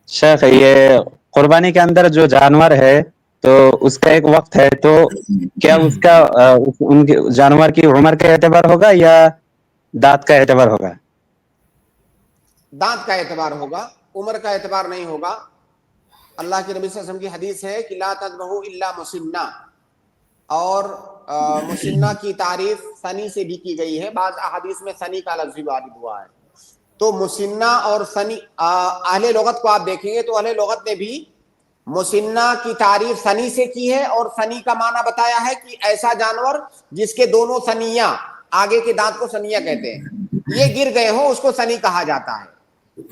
شیخ یہ قربانی کے اندر جو جانور ہے تو اس کا ایک وقت ہے، تو کیا اس کا ان کے جانور کی عمر کا اعتبار ہوگا یا دانت کا اعتبار ہوگا؟ دانت کا اعتبار ہوگا، عمر کا اعتبار نہیں ہوگا۔ اللہ کے نبی صلی اللہ علیہ وسلم کی حدیث ہے کہ لا تذبحوا الا مسنہ، اور مسنہ کی تعریف سنی سے بھی کی گئی ہے، بعض احادیث میں سنی کا لفظ بھی وارد ہوا ہے۔ تو مسنہ اور سنی، اہل لغت کو آپ دیکھیں گے تو اہل لغت نے بھی مسنہ کی تعریف سنی سے کی ہے، اور سنی کا معنی بتایا ہے کہ ایسا جانور جس کے دونوں سنیاں، آگے کے دانت کو سنیاں کہتے ہیں، یہ گر گئے ہوں اس کو سنی کہا جاتا ہے۔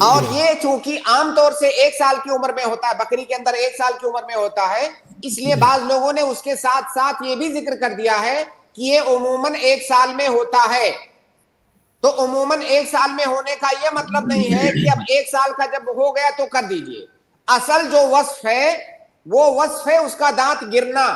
اور یہ چونکہ عام طور سے 1 سال کی عمر میں ہوتا ہے، بکری کے اندر 1 سال کی عمر میں ہوتا ہے، اس لیے بعض لوگوں نے اس کے ساتھ ساتھ یہ بھی ذکر کر دیا ہے کہ یہ عموماً 1 سال میں ہوتا ہے۔ تو عموماً 1 سال میں ہونے کا یہ مطلب نہیں ہے کہ اب 1 سال کا جب ہو گیا تو کر دیجئے۔ اصل جو وصف ہے وہ وصف ہے اس کا دانت گرنا۔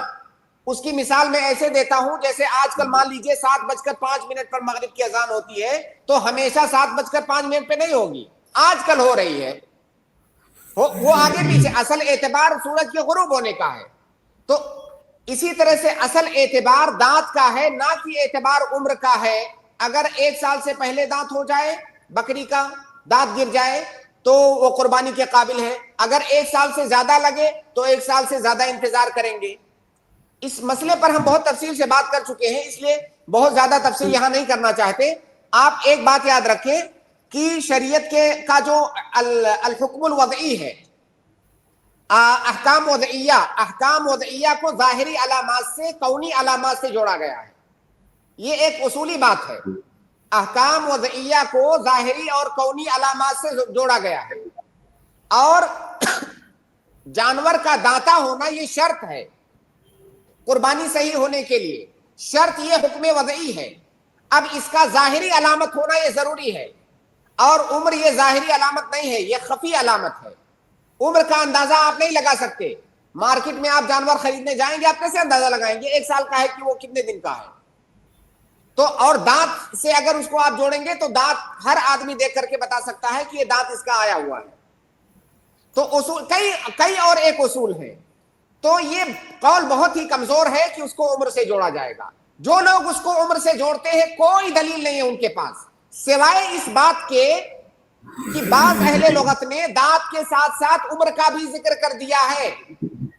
اس کی مثال میں ایسے دیتا ہوں، جیسے آج کل مان لیجئے 7:05 پر مغرب کی اذان ہوتی ہے، تو ہمیشہ 7:05 پہ نہیں ہوگی، آج کل ہو رہی ہے، وہ آگے پیچھے، اصل اعتبار سورج کے غروب ہونے کا ہے۔ تو اسی طرح سے اصل اعتبار دانت کا ہے، نہ کہ اعتبار عمر کا ہے۔ اگر 1 سال سے پہلے دانت ہو جائے، بکری کا دانت گر جائے، تو وہ قربانی کے قابل ہے۔ اگر 1 سال سے زیادہ لگے تو 1 سال سے زیادہ انتظار کریں گے۔ اس مسئلے پر ہم بہت تفصیل سے بات کر چکے ہیں، اس لیے بہت زیادہ تفصیل یہاں نہیں کرنا چاہتے۔ آپ ایک بات یاد رکھیں کہ شریعت کا جو الحکم الوضعی ہے، احکام وضعیہ کو ظاہری علامات سے کونی علامات سے جوڑا گیا ہے۔ یہ ایک اصولی بات ہے، احکام وضعیہ کو ظاہری اور کونی علامات سے جوڑا گیا ہے، اور جانور کا دانتا ہونا یہ شرط ہے قربانی صحیح ہونے کے لیے، شرط یہ حکم وضعی ہے۔ اب اس کا ظاہری علامت ہونا یہ ضروری ہے، اور عمر یہ ظاہری علامت نہیں ہے، یہ خفی علامت ہے۔ عمر کا اندازہ آپ نہیں لگا سکتے، مارکیٹ میں آپ جانور خریدنے جائیں گے، آپ کیسے اندازہ لگائیں گے 1 سال کا ہے کہ وہ کتنے دن کا ہے؟ تو اور دانت سے اگر اس کو آپ جوڑیں گے تو دانت ہر آدمی دیکھ کر کے بتا سکتا ہے کہ یہ دانت اس کا آیا ہوا ہے۔ تو اصول کئی اور ایک اصول ہے۔ تو یہ قول بہت ہی کمزور ہے کہ اس کو عمر سے جوڑا جائے گا۔ جو لوگ اس کو عمر سے جوڑتے ہیں کوئی دلیل نہیں ہے ان کے پاس، سوائے اس بات کے کہ بعض اہل لغت نے دانت کے ساتھ ساتھ عمر کا بھی ذکر کر دیا ہے۔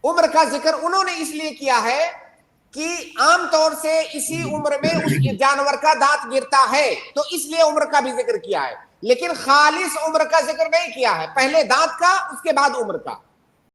عمر کا ذکر انہوں نے اس لیے کیا ہے کہ عام طور سے اسی عمر میں اس جانور کا دانت گرتا ہے، تو اس لیے عمر کا بھی ذکر کیا ہے، لیکن خالص عمر کا ذکر نہیں کیا ہے، پہلے دانت کا اس کے بعد عمر کا۔